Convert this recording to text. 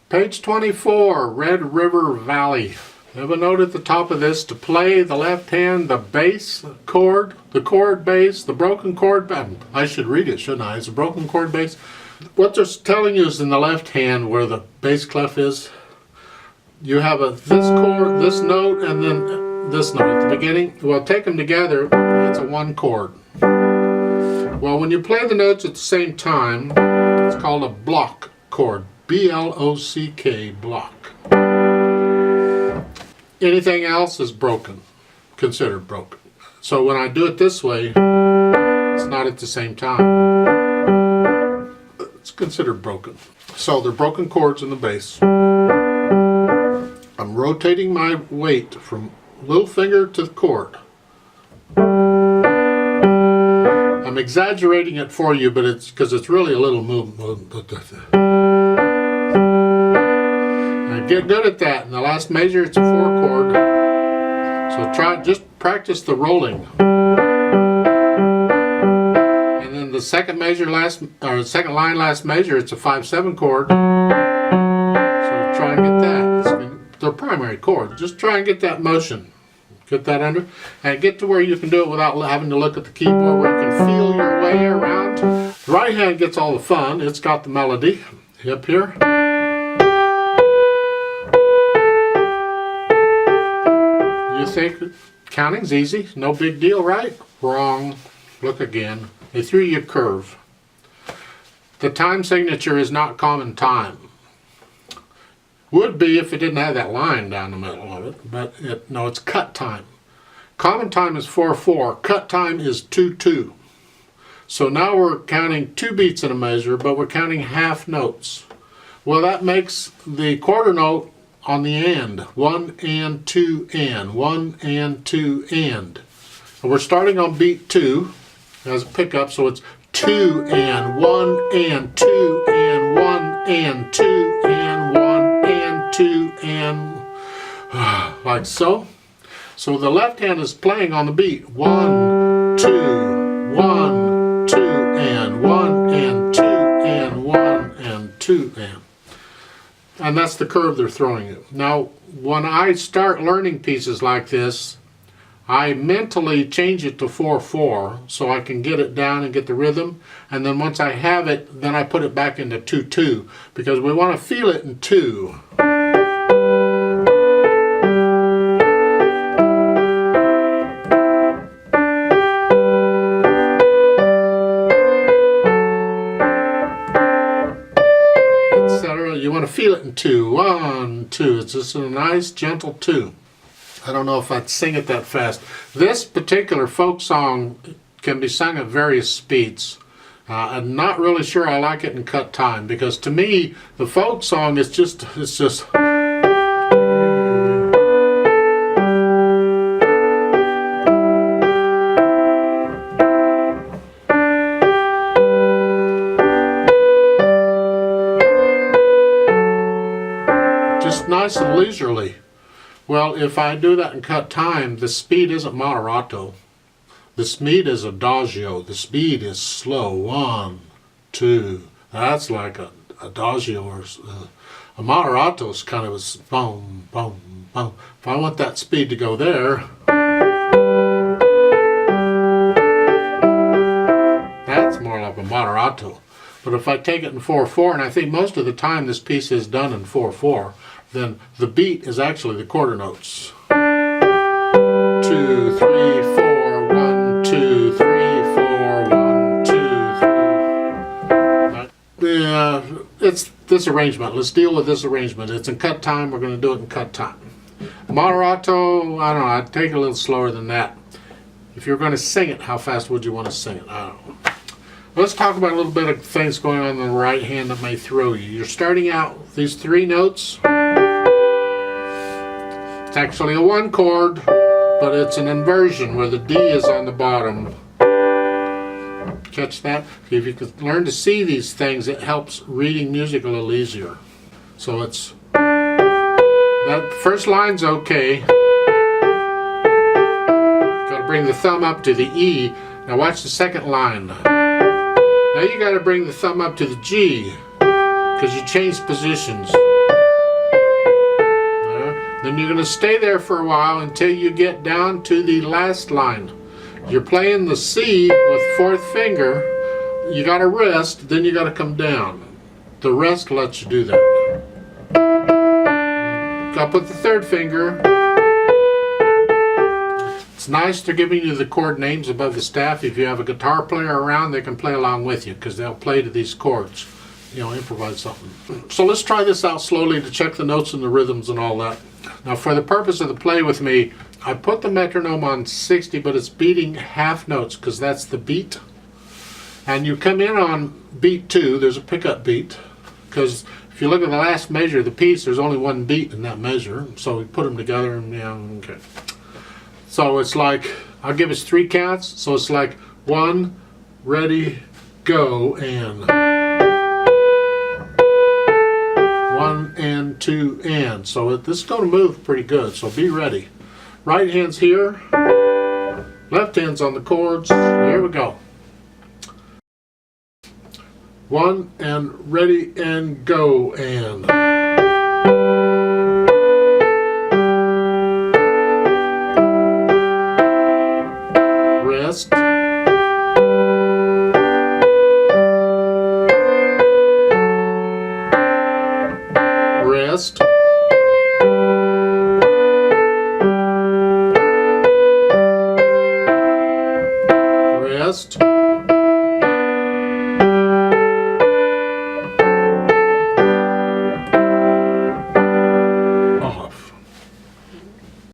Page 24, Red River Valley. Have a note at the top of this to play the left hand, the bass chord, the chord bass, the broken chord. I should read it, shouldn't I? It's a broken chord bass. What they're telling you is in the left hand where the bass clef is, you have this chord, this note, and then this note at the beginning. Well, take them together, it's a one chord. Well, when you play the notes at the same time, it's called a block chord. B-L-O-C-K, block. Anything else is broken, considered broken. So when I do it this way, it's not at the same time. It's considered broken. So they're broken chords in the bass. I'm rotating my weight from little finger to the chord. I'm exaggerating it for you, but it's because it's really a little movement. Get good at that. In the last measure, it's a 4 chord. So just practice the rolling. And then the second measure, second line, last measure, it's a 5/7 chord. So try and get that. They're primary chords. Just try and get that motion. Get that under, and get to where you can do it without having to look at the keyboard, where you can feel your way around. The right hand gets all the fun. It's got the melody up here. You think counting's easy, no big deal, right? Wrong. Look again. They threw you a curve. The time signature is not common time. Would be if it didn't have that line down the middle of it, but no, it's cut time. Common time is 4/4. Cut time is 2/2. So now we're counting 2 beats in a measure, but we're counting half notes. Well, that makes the quarter note on the and. 1 and 2 and. 1 and 2 and. And we're starting on beat 2 as a pickup, so it's 2 and 1 and 2 and 1 and 2 and 1 and 2 and like so. So the left hand is playing on the beat. 1, 2, 1, 2 and 1 and 2 and 1 and 2 and. And that's the curve they're throwing you. Now, when I start learning pieces like this, I mentally change it to 4/4 so I can get it down and get the rhythm. And then once I have it, then I put it back into 2/2 because we want to feel it in 2. You want to feel it in 2. 1, 2. It's just a nice, gentle 2. I don't know if I'd sing it that fast. This particular folk song can be sung at various speeds. I'm not really sure I like it in cut time because to me, the folk song is just, it's just. Nice and leisurely. Well, if I do that in cut time, the speed isn't moderato. The speed is adagio. The speed is slow. 1, 2. That's like a adagio or a moderato is kind of a boom, boom, boom. If I want that speed to go there, that's more like a moderato. But if I take it in 4/4, and I think most of the time this piece is done in 4/4, then the beat is actually the quarter notes. 2, 3, 4, 1, 2, 3, 4, 1, 2, 3. Yeah, it's this arrangement. Let's deal with this arrangement. It's in cut time. We're going to do it in cut time. Moderato, I don't know. I'd take it a little slower than that. If you're going to sing it, how fast would you want to sing it? I don't know. Let's talk about a little bit of things going on in the right hand that may throw you. You're starting out with these 3 notes. It's actually a 1 chord, but it's an inversion where the D is on the bottom. Catch that? If you can learn to see these things, it helps reading music a little easier. So it's, that first line's okay. Got to bring the thumb up to the E. Now watch the second line. Now you got to bring the thumb up to the G because you changed positions. Then you're going to stay there for a while until you get down to the last line. You're playing the C with fourth finger. You got to rest, then you got to come down. The rest lets you do that. Up with the third finger. It's nice they're giving you the chord names above the staff. If you have a guitar player around, they can play along with you because they'll play to these chords. You know, improvise something. So let's try this out slowly to check the notes and the rhythms and all that. Now for the purpose of the play with me, I put the metronome on 60, but it's beating half notes because that's the beat. And you come in on beat 2, there's a pickup beat, because if you look at the last measure of the piece, there's only one beat in that measure. So we put them together and yeah, okay. So it's like, I'll give us 3 counts. So it's like 1, ready, go, and 1 and 2 and. So this is going to move pretty good. So be ready. Right hand's here, left hand's on the chords. Here we go. 1 and ready and go, and rest, rest, rest,